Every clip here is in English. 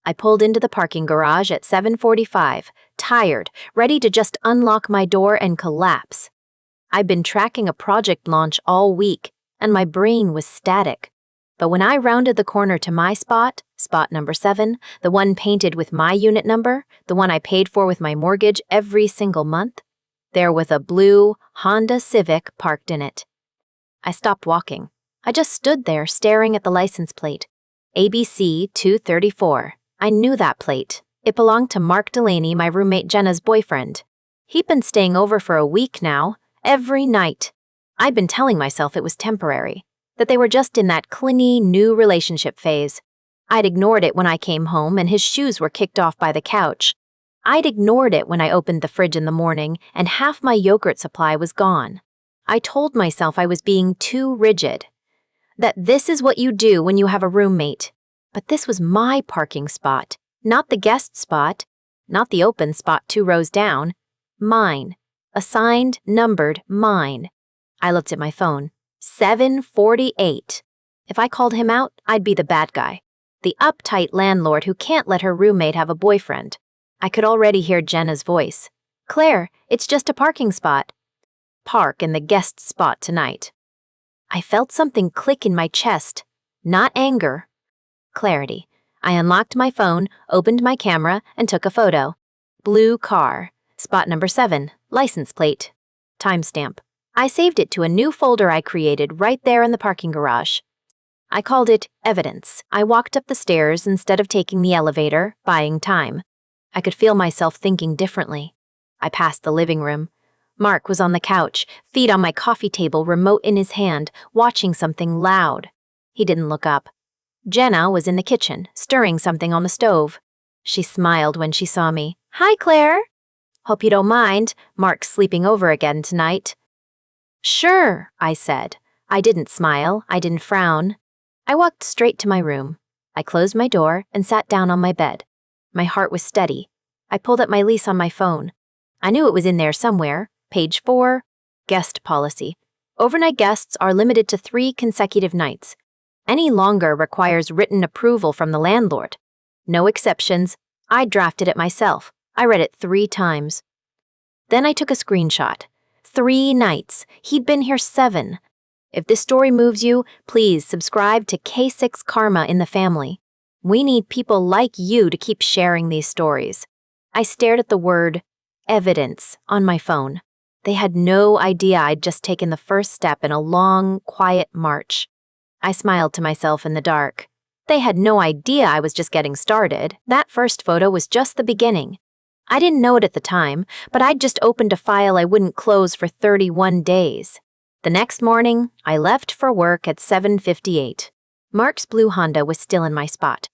I pulled into the parking garage at 7:45, tired, ready to just unlock my door and collapse. I'd been tracking a project launch all week, and my brain was static. But when I rounded the corner to my spot, spot number 7, the one painted with my unit number, the one I paid for with my mortgage every single month, there was a blue Honda Civic parked in it. I stopped walking. I just stood there staring at the license plate. ABC 234. I knew that plate. It belonged to Mark Delaney, my roommate Jenna's boyfriend. He'd been staying over for a week now, every night. I'd been telling myself it was temporary, that they were just in that clingy new relationship phase. I'd ignored it when I came home and his shoes were kicked off by the couch. I'd ignored it when I opened the fridge in the morning and half my yogurt supply was gone. I told myself I was being too rigid, that this is what you do when you have a roommate. But this was my parking spot, not the guest spot, not the open spot 2 rows down. Mine. Assigned, numbered, mine. I looked at my phone. 7:48. If I called him out, I'd be the bad guy. The uptight landlord who can't let her roommate have a boyfriend. I could already hear Jenna's voice. Claire, it's just a parking spot. Park in the guest spot tonight. I felt something click in my chest. Not anger. Clarity. I unlocked my phone, opened my camera, and took a photo. Blue car. Spot number 7. License plate. Timestamp. I saved it to a new folder I created right there in the parking garage. I called it Evidence. I walked up the stairs instead of taking the elevator, buying time. I could feel myself thinking differently. I passed the living room. Mark was on the couch, feet on my coffee table, remote in his hand, watching something loud. He didn't look up. Jenna was in the kitchen, stirring something on the stove. She smiled when she saw me. Hi, Claire. Hope you don't mind. Mark's sleeping over again tonight. Sure, I said. I didn't smile. I didn't frown. I walked straight to my room. I closed my door and sat down on my bed. My heart was steady. I pulled up my lease on my phone. I knew it was in there somewhere. Page 4, guest policy. Overnight guests are limited to 3 consecutive nights. Any longer requires written approval from the landlord. No exceptions. I drafted it myself. I read it 3 times. Then I took a screenshot. 3 nights. He'd been here 7. If this story moves you, please subscribe to K6 Karma in the family. We need people like you to keep sharing these stories. I stared at the word evidence on my phone. They had no idea I'd just taken the first step in a long, quiet march. I smiled to myself in the dark. They had no idea I was just getting started. That first photo was just the beginning. I didn't know it at the time, but I'd just opened a file I wouldn't close for 31 days. The next morning, I left for work at 7:58. Mark's blue Honda was still in my spot.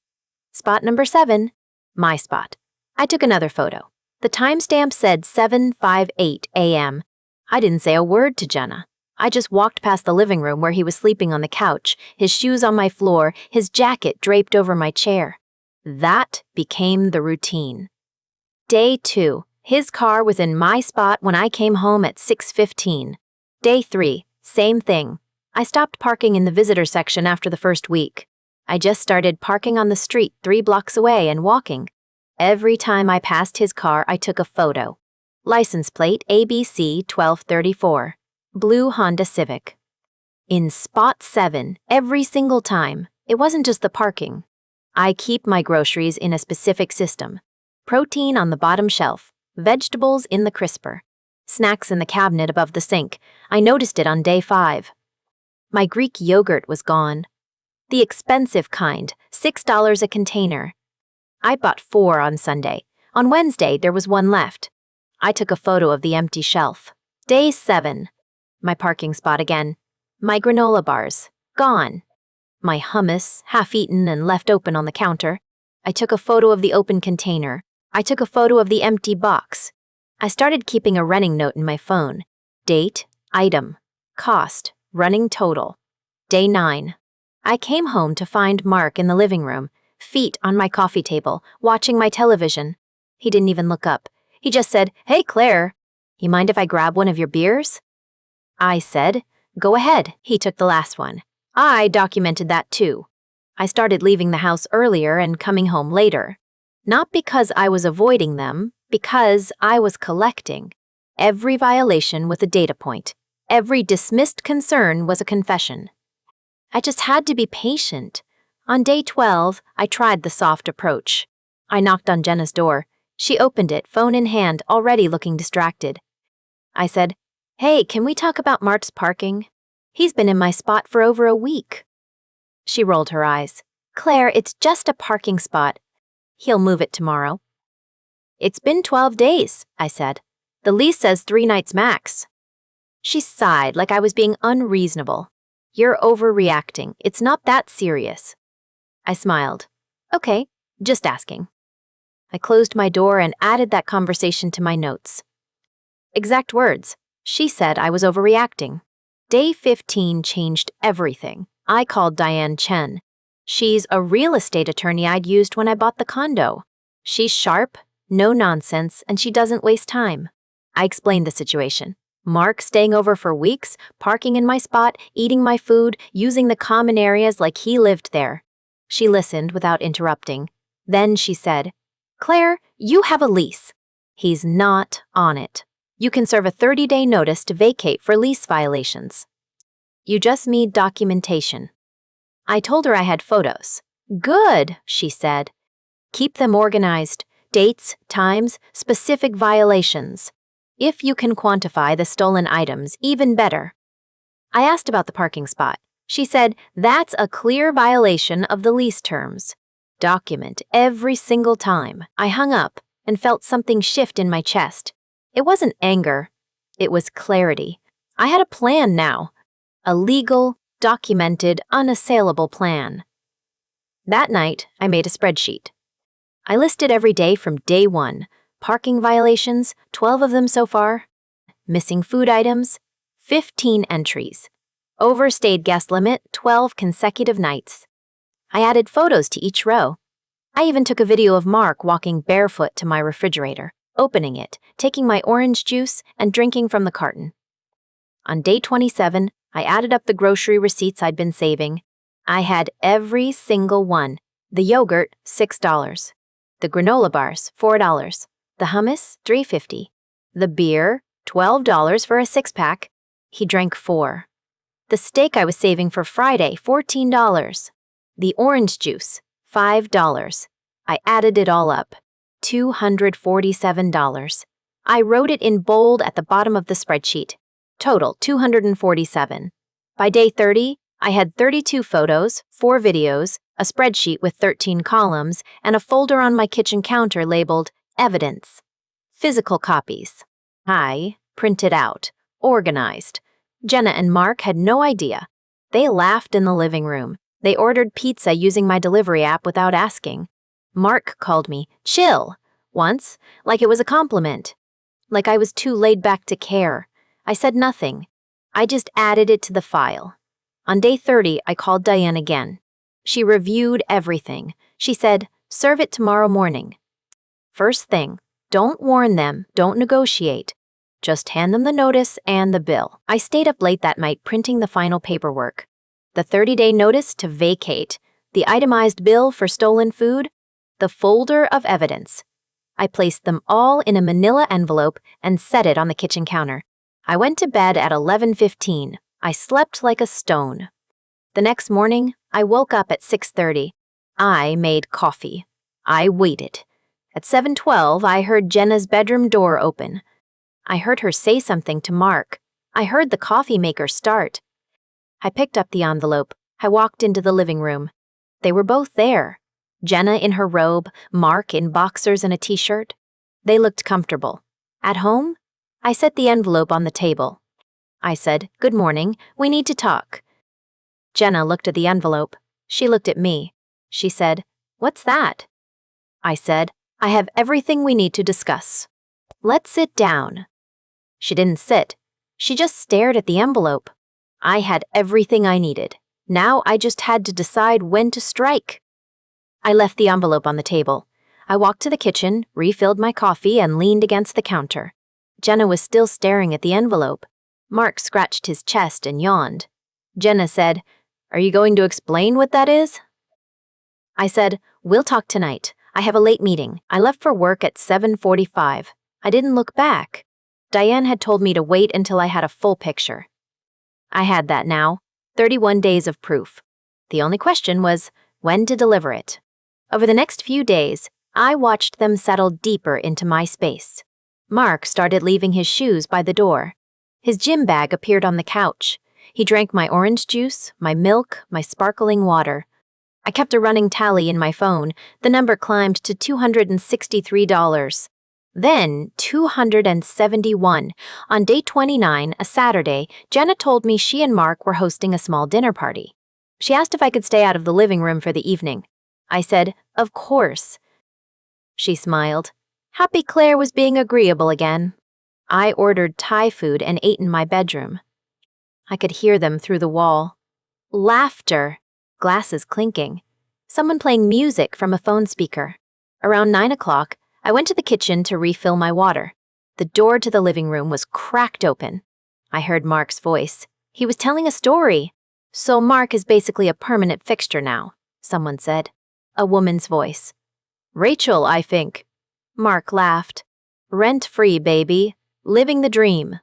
Spot number 7, my spot. I took another photo. The timestamp said 7:58 a.m. I didn't say a word to Jenna. I just walked past the living room where he was sleeping on the couch, his shoes on my floor, his jacket draped over my chair. That became the routine. Day 2. His car was in my spot when I came home at 6:15. Day 3. Same thing. I stopped parking in the visitor section after the first week. I just started parking on the street 3 blocks away and walking. Every time I passed his car, I took a photo. License plate ABC 1234. Blue Honda Civic. In spot 7, every single time. It wasn't just the parking. I keep my groceries in a specific system. Protein on the bottom shelf. Vegetables in the crisper. Snacks in the cabinet above the sink. I noticed it on day 5. My Greek yogurt was gone. The expensive kind, $6 a container. I bought 4 on Sunday. On Wednesday, there was 1 left. I took a photo of the empty shelf. Day 7. My parking spot again. My granola bars. Gone. My hummus, half-eaten and left open on the counter. I took a photo of the open container. I took a photo of the empty box. I started keeping a running note in my phone. Date, item, cost, running total. Day 9. I came home to find Mark in the living room, feet on my coffee table, watching my television. He didn't even look up. He just said, "Hey, Claire, you mind if I grab one of your beers?" I said, "Go ahead." He took the last one. I documented that too. I started leaving the house earlier and coming home later. Not because I was avoiding them, because I was collecting. Every violation was a data point. Every dismissed concern was a confession. I just had to be patient. On day 12, I tried the soft approach. I knocked on Jenna's door. She opened it, phone in hand, already looking distracted. I said, "Hey, can we talk about Mark's parking? He's been in my spot for over a week." She rolled her eyes. "Claire, it's just a parking spot. He'll move it tomorrow." "It's been 12 days, I said. "The lease says 3 nights max." She sighed like I was being unreasonable. "You're overreacting. It's not that serious." I smiled. "Okay, just asking." I closed my door and added that conversation to my notes. Exact words. She said I was overreacting. Day 15 changed everything. I called Diane Chen. She's a real estate attorney I'd used when I bought the condo. She's sharp, no nonsense, and she doesn't waste time. I explained the situation. Mark staying over for weeks, parking in my spot, eating my food, using the common areas like he lived there. She listened without interrupting. Then she said, "Claire, you have a lease. He's not on it. You can serve a 30-day notice to vacate for lease violations. You just need documentation." I told her I had photos. "Good," she said. "Keep them organized. Dates, times, specific violations. If you can quantify the stolen items, even better." I asked about the parking spot. She said, "That's a clear violation of the lease terms. Document every single time." I hung up and felt something shift in my chest. It wasn't anger. It was clarity. I had a plan now. A legal, documented, unassailable plan. That night, I made a spreadsheet. I listed every day from day 1. Parking violations, 12 of them so far. Missing food items, 15 entries. Overstayed guest limit, 12 consecutive nights. I added photos to each row. I even took a video of Mark walking barefoot to my refrigerator, opening it, taking my orange juice, and drinking from the carton. On day 27, I added up the grocery receipts I'd been saving. I had every single one. The yogurt, $6. The granola bars, $4. The hummus, $3.50. The beer, $12 for a 6-pack. He drank 4. The steak I was saving for Friday, $14. The orange juice, $5. I added it all up. $247. I wrote it in bold at the bottom of the spreadsheet. Total, $247. By day 30, I had 32 photos, 4 videos, a spreadsheet with 13 columns, and a folder on my kitchen counter labeled Evidence. Physical copies. I printed out, organized. Jenna and Mark had no idea. They laughed in the living room. They ordered pizza using my delivery app without asking. Mark called me chill once, like it was a compliment. Like I was too laid back to care. I said nothing. I just added it to the file. On day 30, I called Diane again. She reviewed everything. She said, "Serve it tomorrow morning." First thing, don't warn them, don't negotiate. Just hand them the notice and the bill. I stayed up late that night printing the final paperwork. The 30-day notice to vacate, the itemized bill for stolen food, the folder of evidence. I placed them all in a manila envelope and set it on the kitchen counter. I went to bed at 11:15. I slept like a stone. The next morning, I woke up at 6:30. I made coffee. I waited. At 7:12, I heard Jenna's bedroom door open. I heard her say something to Mark. I heard the coffee maker start. I picked up the envelope. I walked into the living room. They were both there. Jenna in her robe, Mark in boxers and a t-shirt. They looked comfortable. At home? I set the envelope on the table. I said, "Good morning, we need to talk." Jenna looked at the envelope. She looked at me. She said, "What's that?" I said, "I have everything we need to discuss. Let's sit down." She didn't sit. She just stared at the envelope. I had everything I needed. Now I just had to decide when to strike. I left the envelope on the table. I walked to the kitchen, refilled my coffee, and leaned against the counter. Jenna was still staring at the envelope. Mark scratched his chest and yawned. Jenna said, "Are you going to explain what that is?" I said, "We'll talk tonight. I have a late meeting. I left for work at 7:45. I didn't look back. Diane had told me to wait until I had a full picture. I had that now. 31 days of proof. The only question was when to deliver it. Over the next few days, I watched them settle deeper into my space. Mark started leaving his shoes by the door. His gym bag appeared on the couch. He drank my orange juice, my milk, my sparkling water. I kept a running tally in my phone. The number climbed to $263. Then, $271. On day 29, a Saturday, Jenna told me she and Mark were hosting a small dinner party. She asked if I could stay out of the living room for the evening. I said, "Of course." She smiled. Happy Claire was being agreeable again. I ordered Thai food and ate in my bedroom. I could hear them through the wall. Laughter. Glasses clinking. Someone playing music from a phone speaker. Around 9 o'clock, I went to the kitchen to refill my water. The door to the living room was cracked open. I heard Mark's voice. He was telling a story. "So Mark is basically a permanent fixture now," someone said. A woman's voice. "Rachel, I think." Mark laughed. "Rent-free, baby. Living the dream."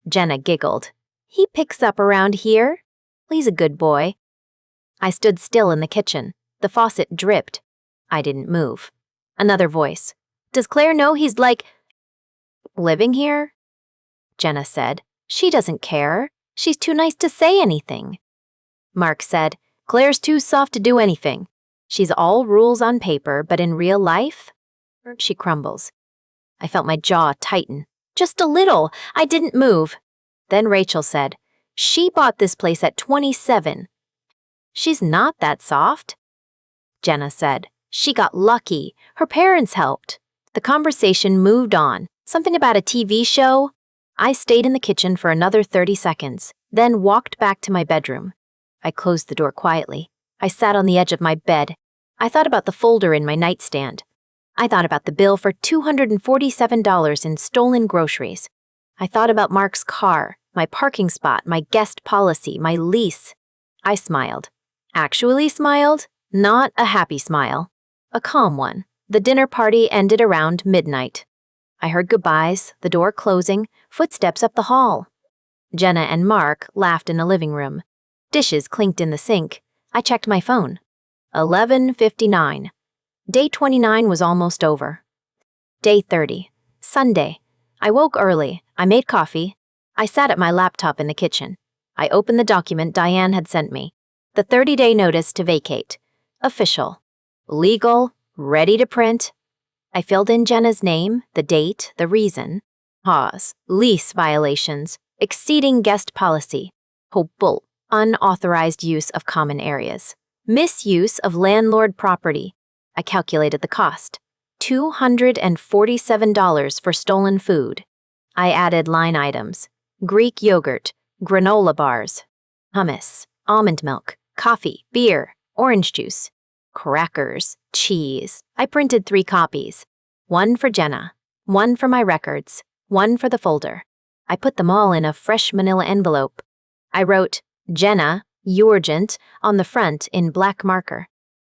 Jenna giggled. "He picks up around here. He's a good boy." I stood still in the kitchen. The faucet dripped. I didn't move. Another voice. "Does Claire know he's living here?" Jenna said. "She doesn't care. She's too nice to say anything." Mark said, "Claire's too soft to do anything. She's all rules on paper, but in real life, she crumbles." I felt my jaw tighten. Just a little. I didn't move. Then Rachel said, "She bought this place at 27. She's not that soft." Jenna said, "She got lucky. Her parents helped." The conversation moved on. Something about a TV show. I stayed in the kitchen for another 30 seconds, then walked back to my bedroom. I closed the door quietly. I sat on the edge of my bed. I thought about the folder in my nightstand. I thought about the bill for $247 in stolen groceries. I thought about Mark's car, my parking spot, my guest policy, my lease. I smiled. Actually smiled, not a happy smile. A calm one. The dinner party ended around midnight. I heard goodbyes, the door closing, footsteps up the hall. Jenna and Mark laughed in the living room. Dishes clinked in the sink. I checked my phone. 11:59. Day 29 was almost over. Day 30. Sunday. I woke early. I made coffee. I sat at my laptop in the kitchen. I opened the document Diane had sent me. The 30-day notice to vacate. Official. Legal. Ready to print. I filled in Jenna's name, the date, the reason. Pause. Lease violations. Exceeding guest policy. Hopeful. Unauthorized use of common areas. Misuse of landlord property. I calculated the cost. $247 for stolen food. I added line items. Greek yogurt, granola bars, hummus, almond milk, coffee, beer, orange juice, crackers, cheese. I printed 3 copies. One for Jenna, one for my records, one for the folder. I put them all in a fresh manila envelope. I wrote, "Jenna, urgent," on the front in black marker.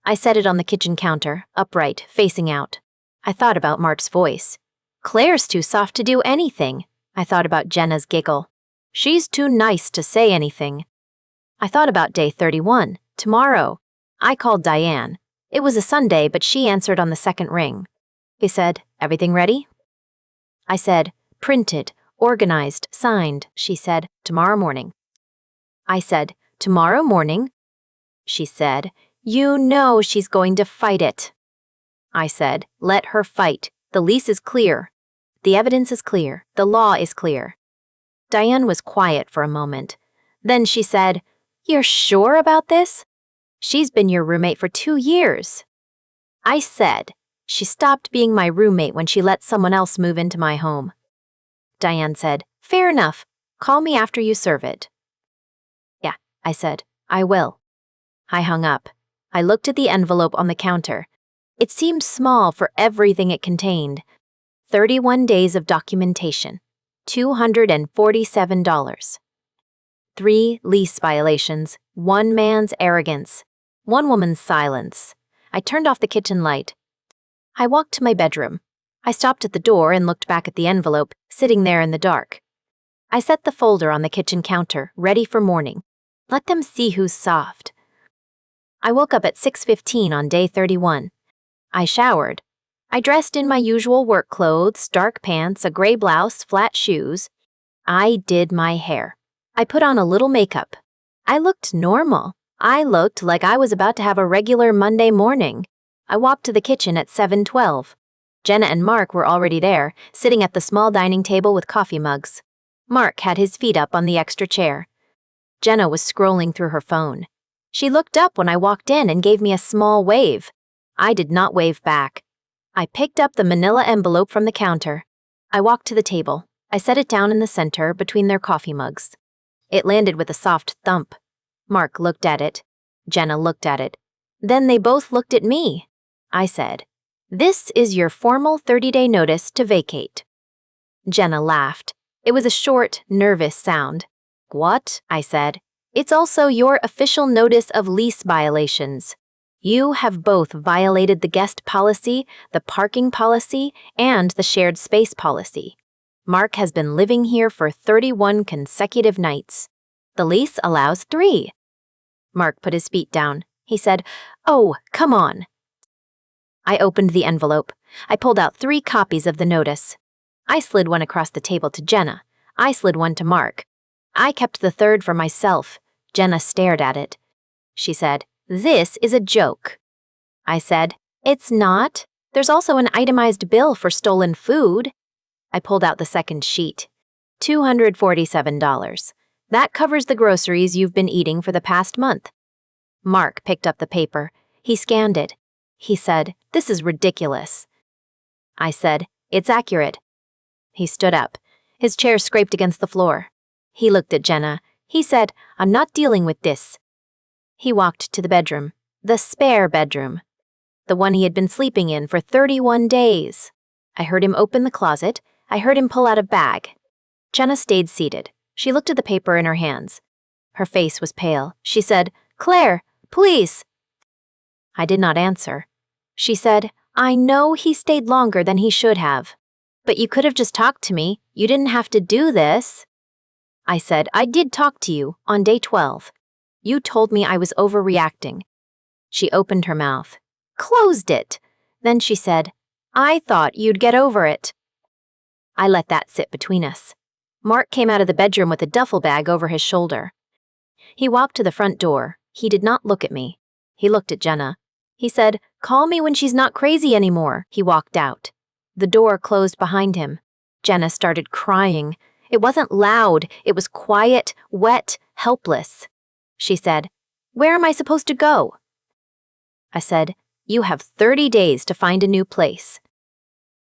I set it on the kitchen counter, upright, facing out. I thought about Mark's voice. "Claire's too soft to do anything." I thought about Jenna's giggle. "She's too nice to say anything." I thought about day 31, tomorrow. I called Diane. It was a Sunday, but she answered on the second ring. He said, "Everything ready?" I said, "Printed, organized, signed." She said, "Tomorrow morning." I said, "Tomorrow morning?" She said, "You know she's going to fight it." I said, "Let her fight. The lease is clear. The evidence is clear. The law is clear." Diane was quiet for a moment. Then she said, "You're sure about this? She's been your roommate for 2 years." I said, "She stopped being my roommate when she let someone else move into my home." Diane said, "Fair enough. Call me after you serve it." "Yeah," I said, "I will." I hung up. I looked at the envelope on the counter. It seemed small for everything it contained. 31 days of documentation. $247. 3 lease violations, 1 man's arrogance, 1 woman's silence. I turned off the kitchen light. I walked to my bedroom. I stopped at the door and looked back at the envelope, sitting there in the dark. I set the folder on the kitchen counter, ready for morning. Let them see who's soft. I woke up at 6:15 on day 31. I showered. I dressed in my usual work clothes, dark pants, a gray blouse, flat shoes. I did my hair. I put on a little makeup. I looked normal. I looked like I was about to have a regular Monday morning. I walked to the kitchen at 7:12. Jenna and Mark were already there, sitting at the small dining table with coffee mugs. Mark had his feet up on the extra chair. Jenna was scrolling through her phone. She looked up when I walked in and gave me a small wave. I did not wave back. I picked up the manila envelope from the counter. I walked to the table. I set it down in the center between their coffee mugs. It landed with a soft thump. Mark looked at it. Jenna looked at it. Then they both looked at me. I said, "This is your formal 30-day notice to vacate." Jenna laughed. It was a short, nervous sound. "What?" I said. "It's also your official notice of lease violations. You have both violated the guest policy, the parking policy, and the shared space policy. Mark has been living here for 31 consecutive nights. The lease allows 3. Mark put his feet down. He said, "Oh, come on." I opened the envelope. I pulled out 3 copies of the notice. I slid one across the table to Jenna. I slid one to Mark. I kept the third for myself. Jenna stared at it. She said, "This is a joke." I said, "It's not. There's also an itemized bill for stolen food." I pulled out the second sheet. $247. That covers the groceries you've been eating for the past month. Mark picked up the paper. He scanned it. He said, "This is ridiculous." I said, "It's accurate." He stood up. His chair scraped against the floor. He looked at Jenna. He said, "I'm not dealing with this." He walked to the bedroom, the spare bedroom, the one he had been sleeping in for 31 days. I heard him open the closet. I heard him pull out a bag. Jenna stayed seated. She looked at the paper in her hands. Her face was pale. She said, "Claire, please." I did not answer. She said, "I know he stayed longer than he should have. But you could have just talked to me. You didn't have to do this." I said, "I did talk to you on day 12. You told me I was overreacting." She opened her mouth, closed it. Then she said, "I thought you'd get over it." I let that sit between us. Mark came out of the bedroom with a duffel bag over his shoulder. He walked to the front door. He did not look at me. He looked at Jenna. He said, "Call me when she's not crazy anymore." He walked out. The door closed behind him. Jenna started crying. It wasn't loud. It was quiet, wet, helpless. She said, "Where am I supposed to go?" I said, "You have 30 days to find a new place."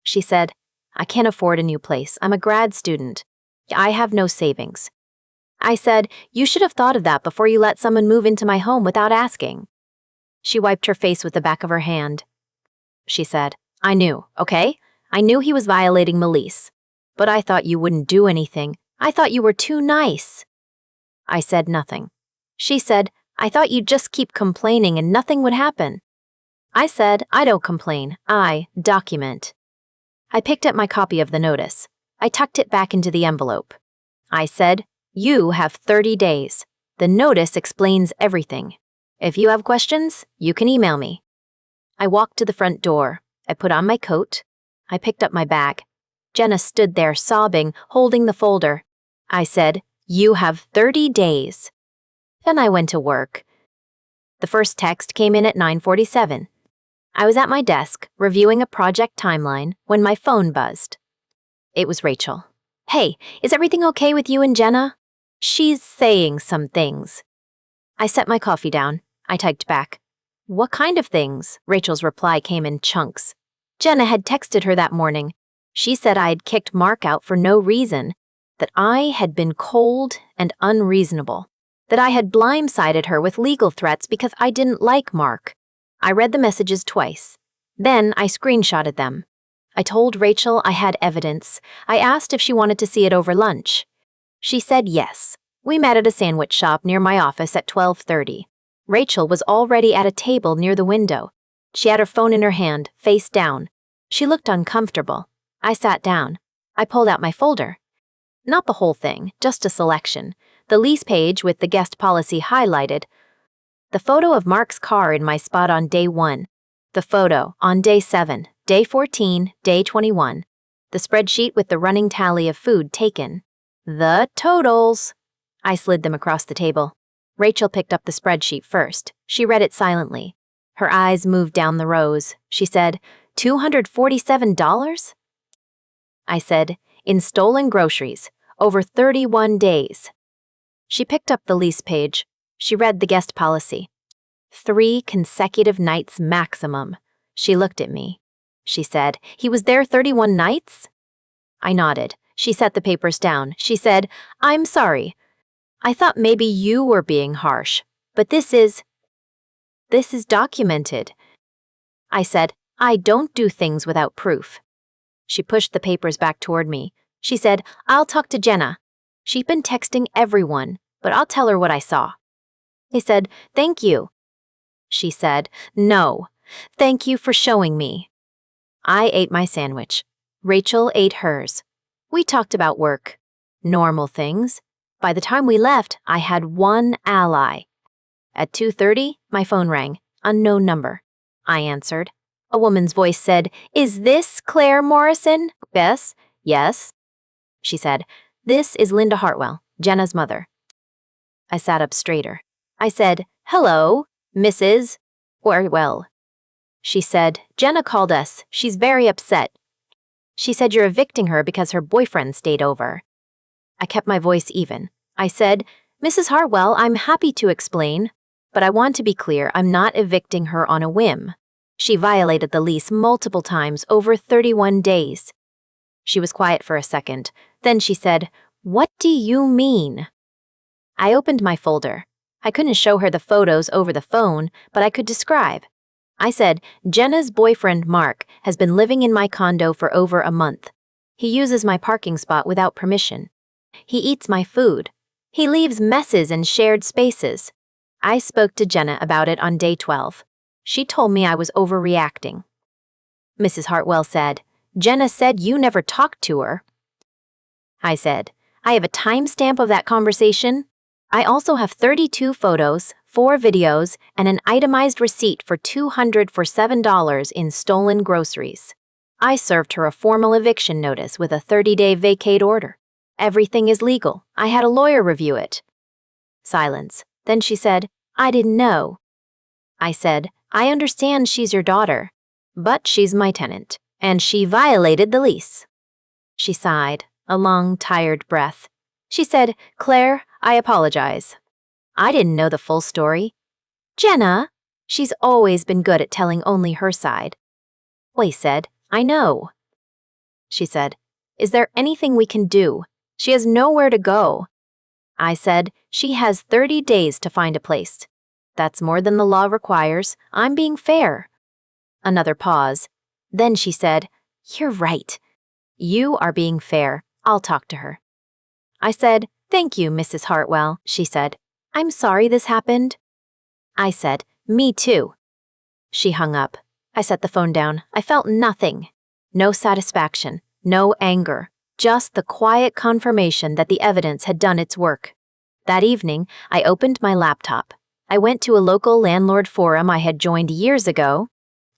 She said, "I can't afford a new place. I'm a grad student. I have no savings." I said, "You should have thought of that before you let someone move into my home without asking." She wiped her face with the back of her hand. She said, "I knew, okay? I knew he was violating the lease. But I thought you wouldn't do anything. I thought you were too nice." I said nothing. She said, "I thought you'd just keep complaining and nothing would happen." I said, "I don't complain. I document." I picked up my copy of the notice. I tucked it back into the envelope. I said, "You have 30 days. The notice explains everything. If you have questions, you can email me." I walked to the front door. I put on my coat. I picked up my bag. Jenna stood there sobbing, holding the folder. I said, "You have 30 days. Then I went to work. The first text came in at 9:47. I was at my desk, reviewing a project timeline, when my phone buzzed. It was Rachel. "Hey, is everything okay with you and Jenna? She's saying some things." I set my coffee down. I typed back, "What kind of things?" Rachel's reply came in chunks. Jenna had texted her that morning. She said I had kicked Mark out for no reason, that I had been cold and unreasonable, that I had blindsided her with legal threats because I didn't like Mark. I read the messages twice. Then I screenshotted them. I told Rachel I had evidence. I asked if she wanted to see it over lunch. She said yes. We met at a sandwich shop near my office at 12:30. Rachel was already at a table near the window. She had her phone in her hand, face down. She looked uncomfortable. I sat down. I pulled out my folder. Not the whole thing, just a selection. The lease page with the guest policy highlighted. The photo of Mark's car in my spot on day 1. The photo on day 7, day 14, day 21. The spreadsheet with the running tally of food taken. The totals. I slid them across the table. Rachel picked up the spreadsheet first. She read it silently. Her eyes moved down the rows. She said, $247? I said, in stolen groceries, over 31 days. She picked up the lease page. She read the guest policy. 3 consecutive nights maximum. She looked at me. She said, he was there 31 nights? I nodded. She set the papers down. She said, I'm sorry. I thought maybe you were being harsh, but this is documented. I said, I don't do things without proof. She pushed the papers back toward me. She said, I'll talk to Jenna. She's been texting everyone, but I'll tell her what I saw. I said, thank you. She said, no, thank you for showing me. I ate my sandwich. Rachel ate hers. We talked about work. Normal things. By the time we left, I had one ally. At 2:30, my phone rang. Unknown number. I answered. A woman's voice said, is this Claire Morrison? Yes. Yes. She said, this is Linda Hartwell, Jenna's mother. I sat up straighter. I said, hello, Mrs. Hartwell. She said, Jenna called us. She's very upset. She said you're evicting her because her boyfriend stayed over. I kept my voice even. I said, Mrs. Hartwell, I'm happy to explain, but I want to be clear, I'm not evicting her on a whim. She violated the lease multiple times over 31 days. She was quiet for a second. Then she said, what do you mean? I opened my folder. I couldn't show her the photos over the phone, but I could describe. I said, Jenna's boyfriend, Mark, has been living in my condo for over a month. He uses my parking spot without permission. He eats my food. He leaves messes in shared spaces. I spoke to Jenna about it on day 12. She told me I was overreacting. Mrs. Hartwell said, Jenna said you never talked to her. I said, I have a timestamp of that conversation. I also have 32 photos, 4 videos, and an itemized receipt for $207 in stolen groceries. I served her a formal eviction notice with a 30-day vacate order. Everything is legal. I had a lawyer review it. Silence. Then she said, I didn't know. I said, I understand she's your daughter, but she's my tenant, and she violated the lease. She sighed, a long, tired breath. She said, Claire, I apologize. I didn't know the full story. Jenna, she's always been good at telling only her side. Wei said, I know. She said, is there anything we can do? She has nowhere to go. I said, she has 30 days to find a place. That's more than the law requires. I'm being fair. Another pause. Then she said, you're right. You are being fair. I'll talk to her. I said, thank you, Mrs. Hartwell. She said, I'm sorry this happened. I said, me too. She hung up. I set the phone down. I felt nothing. No satisfaction, no anger, just the quiet confirmation that the evidence had done its work. That evening, I opened my laptop. I went to a local landlord forum I had joined years ago.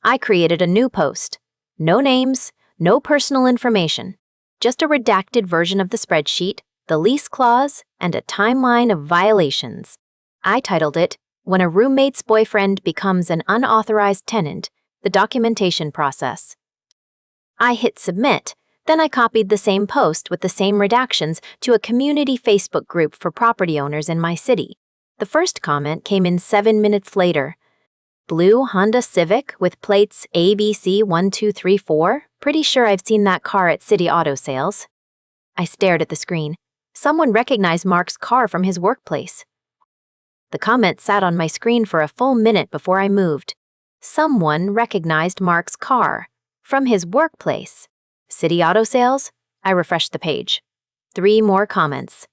I created a new post. No names, no personal information, just a redacted version of the spreadsheet, the lease clause, and a timeline of violations. I titled it, When a Roommate's Boyfriend Becomes an Unauthorized Tenant, the Documentation Process. I hit submit, then I copied the same post with the same redactions to a community Facebook group for property owners in my city. The first comment came in 7 minutes later. Blue Honda Civic with plates ABC1234? Pretty sure I've seen that car at City Auto Sales. I stared at the screen. Someone recognized Mark's car from his workplace. The comment sat on my screen for a full minute before I moved. Someone recognized Mark's car from his workplace. City Auto Sales? I refreshed the page. 3 more comments.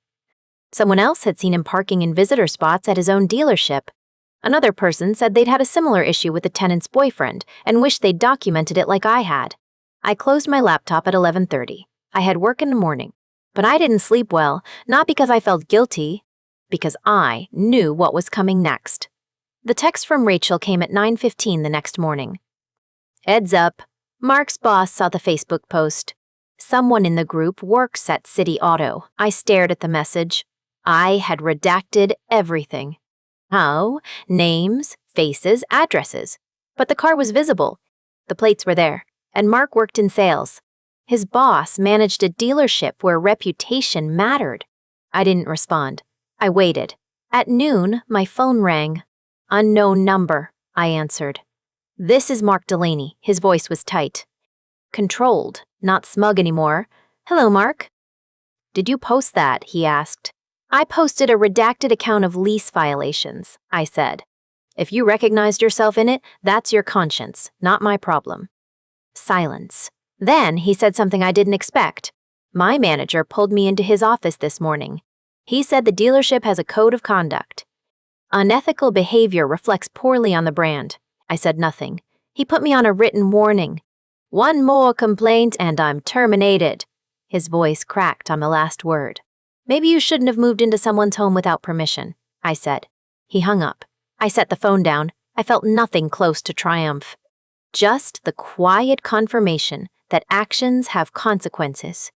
Someone else had seen him parking in visitor spots at his own dealership. Another person said they'd had a similar issue with the tenant's boyfriend and wished they'd documented it like I had. I closed my laptop at 11:30. I had work in the morning. But I didn't sleep well, not because I felt guilty, because I knew what was coming next. The text from Rachel came at 9:15 the next morning. Heads up. Mark's boss saw the Facebook post. Someone in the group works at City Auto. I stared at the message. I had redacted everything. How? Names, faces, addresses. But the car was visible. The plates were there, and Mark worked in sales. His boss managed a dealership where reputation mattered. I didn't respond. I waited. At noon, my phone rang. Unknown number, I answered. This is Mark Delaney. His voice was tight. Controlled, not smug anymore. Hello, Mark. Did you post that? He asked. I posted a redacted account of lease violations, I said. If you recognized yourself in it, that's your conscience, not my problem. Silence. Then he said something I didn't expect. My manager pulled me into his office this morning. He said the dealership has a code of conduct. Unethical behavior reflects poorly on the brand. I said nothing. He put me on a written warning. One more complaint and I'm terminated. His voice cracked on the last word. Maybe you shouldn't have moved into someone's home without permission, I said. He hung up. I set the phone down. I felt nothing close to triumph. Just the quiet confirmation that actions have consequences.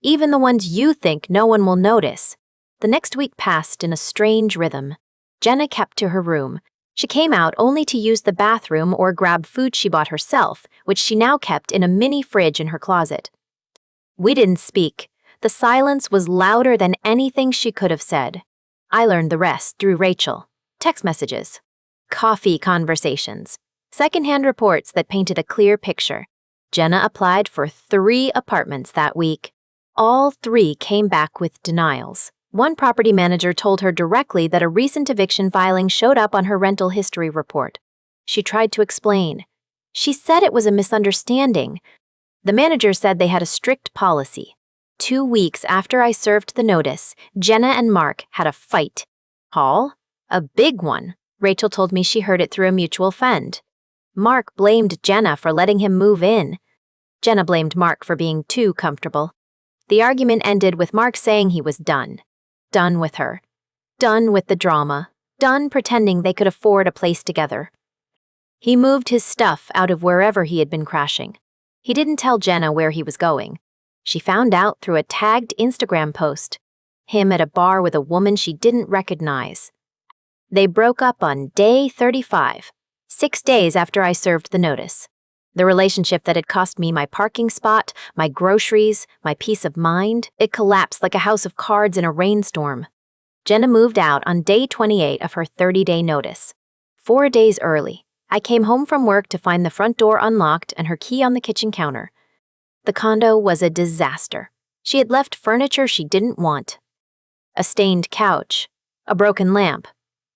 Even the ones you think no one will notice. The next week passed in a strange rhythm. Jenna kept to her room. She came out only to use the bathroom or grab food she bought herself, which she now kept in a mini fridge in her closet. We didn't speak. The silence was louder than anything she could have said. I learned the rest through Rachel. Text messages. Coffee conversations. Secondhand reports that painted a clear picture. Jenna applied for 3 apartments that week. All 3 came back with denials. One property manager told her directly that a recent eviction filing showed up on her rental history report. She tried to explain. She said it was a misunderstanding. The manager said they had a strict policy. 2 weeks after I served the notice, Jenna and Mark had a fight. Hall? A big one. Rachel told me she heard it through a mutual friend. Mark blamed Jenna for letting him move in. Jenna blamed Mark for being too comfortable. The argument ended with Mark saying he was done. Done with her. Done with the drama. Done pretending they could afford a place together. He moved his stuff out of wherever he had been crashing. He didn't tell Jenna where he was going. She found out through a tagged Instagram post. Him at a bar with a woman she didn't recognize. They broke up on day 35, 6 days after I served the notice. The relationship that had cost me my parking spot, my groceries, my peace of mind, it collapsed like a house of cards in a rainstorm. Jenna moved out on day 28 of her 30-day notice. 4 days early, I came home from work to find the front door unlocked and her key on the kitchen counter. The condo was a disaster. She had left furniture she didn't want. A stained couch. A broken lamp.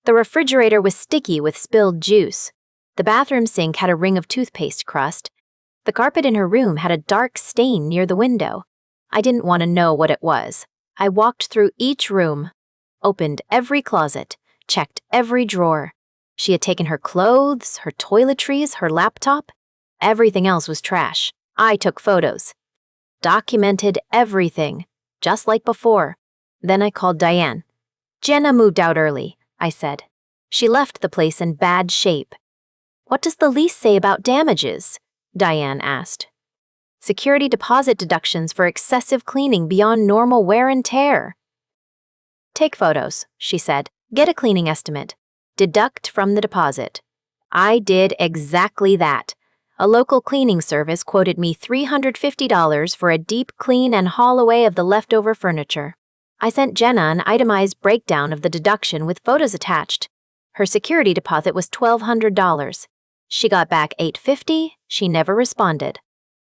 The refrigerator was sticky with spilled juice. The bathroom sink had a ring of toothpaste crust. The carpet in her room had a dark stain near the window. I didn't want to know what it was. I walked through each room, opened every closet, checked every drawer. She had taken her clothes, her toiletries, her laptop. Everything else was trash. I took photos. Documented everything, just like before. Then I called Diane. Jenna moved out early, I said. She left the place in bad shape. What does the lease say about damages? Diane asked. Security deposit deductions for excessive cleaning beyond normal wear and tear. Take photos, she said. Get a cleaning estimate. Deduct from the deposit. I did exactly that. A local cleaning service quoted me $350 for a deep clean and haul away of the leftover furniture. I sent Jenna an itemized breakdown of the deduction with photos attached. Her security deposit was $1,200. She got back $850. She never responded.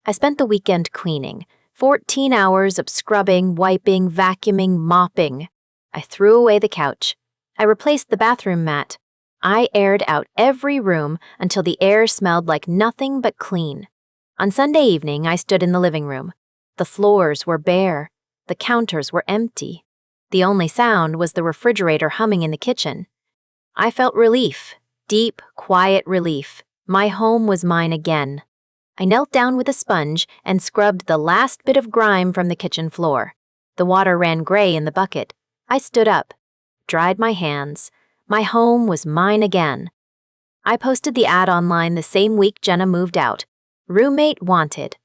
I spent the weekend cleaning. 14 hours of scrubbing, wiping, vacuuming, mopping. I threw away the couch. I replaced the bathroom mat. I aired out every room until the air smelled like nothing but clean. On Sunday evening, I stood in the living room. The floors were bare. The counters were empty. The only sound was the refrigerator humming in the kitchen. I felt relief. Deep, quiet relief. My home was mine again. I knelt down with a sponge and scrubbed the last bit of grime from the kitchen floor. The water ran gray in the bucket. I stood up, dried my hands. My home was mine again. I posted the ad online the same week Jenna moved out. Roommate wanted.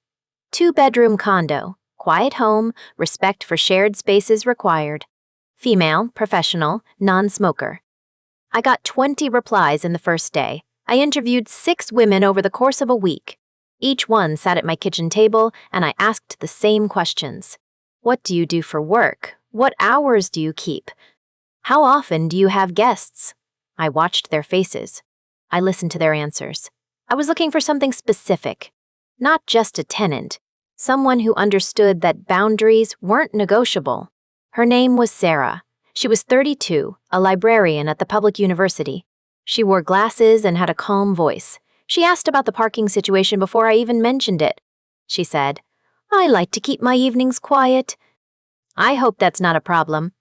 2-bedroom condo. Quiet home, respect for shared spaces required. Female, professional, non-smoker. I got 20 replies in the first day. I interviewed 6 women over the course of a week. Each one sat at my kitchen table, and I asked the same questions. What do you do for work? What hours do you keep? How often do you have guests? I watched their faces. I listened to their answers. I was looking for something specific. Not just a tenant. Someone who understood that boundaries weren't negotiable. Her name was Sarah. She was 32, a librarian at the public university. She wore glasses and had a calm voice. She asked about the parking situation before I even mentioned it. She said, "I like to keep my evenings quiet." I hope that's not a problem.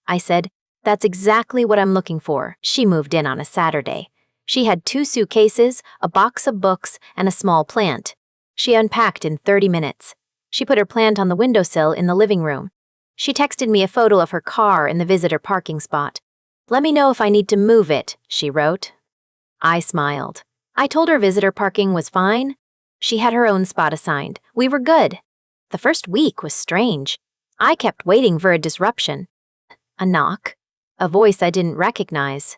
I said, "That's exactly what I'm looking for." She moved in on a Saturday. She had 2 suitcases, a box of books, and a small plant. She unpacked in 30 minutes. She put her plant on the windowsill in the living room. She texted me a photo of her car in the visitor parking spot. "Let me know if I need to move it," she wrote. I smiled. I told her visitor parking was fine. She had her own spot assigned. We were good. The first week was strange. I kept waiting for a disruption. A knock. A voice I didn't recognize.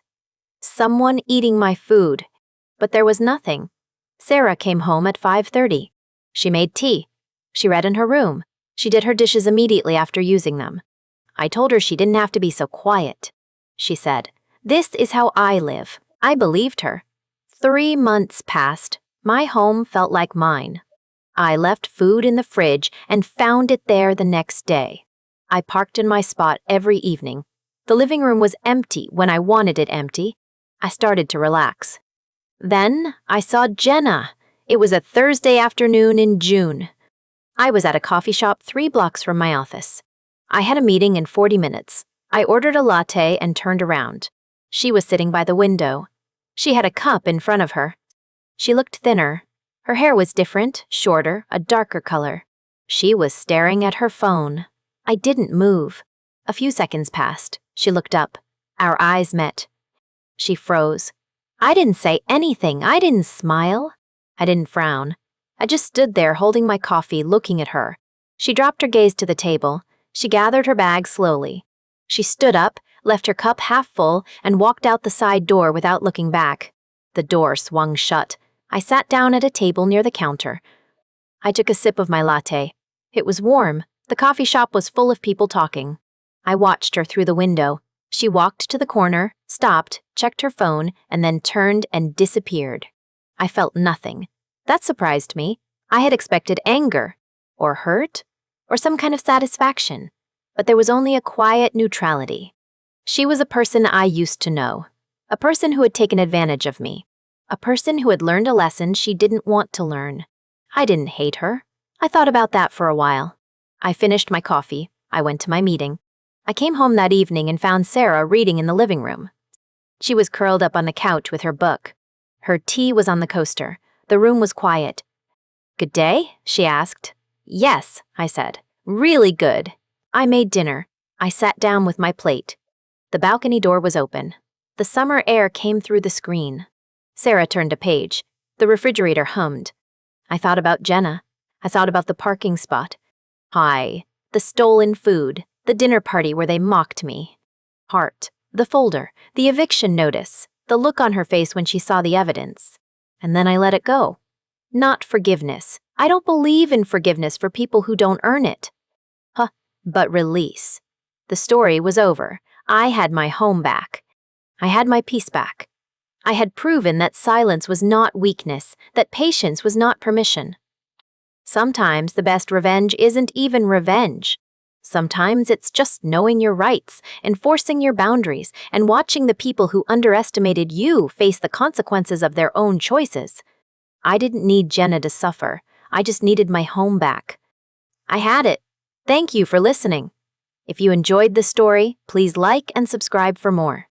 Someone eating my food. But there was nothing. Sarah came home at 5:30. She made tea. She read in her room. She did her dishes immediately after using them. I told her she didn't have to be so quiet. She said, "This is how I live." I believed her. 3 months passed. My home felt like mine. I left food in the fridge and found it there the next day. I parked in my spot every evening. The living room was empty when I wanted it empty. I started to relax. Then I saw Jenna. It was a Thursday afternoon in June. I was at a coffee shop 3 blocks from my office. I had a meeting in 40 minutes. I ordered a latte and turned around. She was sitting by the window. She had a cup in front of her. She looked thinner. Her hair was different, shorter, a darker color. She was staring at her phone. I didn't move. A few seconds passed. She looked up. Our eyes met. She froze. I didn't say anything. I didn't smile. I didn't frown. I just stood there holding my coffee, looking at her. She dropped her gaze to the table. She gathered her bag slowly. She stood up, left her cup half full, and walked out the side door without looking back. The door swung shut. I sat down at a table near the counter. I took a sip of my latte. It was warm. The coffee shop was full of people talking. I watched her through the window. She walked to the corner, stopped, checked her phone, and then turned and disappeared. I felt nothing. That surprised me. I had expected anger, or hurt, or some kind of satisfaction. But there was only a quiet neutrality. She was a person I used to know. A person who had taken advantage of me. A person who had learned a lesson she didn't want to learn. I didn't hate her. I thought about that for a while. I finished my coffee. I went to my meeting. I came home that evening and found Sarah reading in the living room. She was curled up on the couch with her book. Her tea was on the coaster. The room was quiet. "Good day?" she asked. "Yes," I said. "Really good." I made dinner. I sat down with my plate. The balcony door was open. The summer air came through the screen. Sarah turned a page. The refrigerator hummed. I thought about Jenna. I thought about the parking spot. Hi, the stolen food, the dinner party where they mocked me. Heart, the folder, the eviction notice, the look on her face when she saw the evidence. And then I let it go. Not forgiveness. I don't believe in forgiveness for people who don't earn it. But release. The story was over. I had my home back. I had my peace back. I had proven that silence was not weakness, that patience was not permission. Sometimes the best revenge isn't even revenge. Sometimes it's just knowing your rights, enforcing your boundaries, and watching the people who underestimated you face the consequences of their own choices. I didn't need Jenna to suffer. I just needed my home back. I had it. Thank you for listening. If you enjoyed the story, please like and subscribe for more.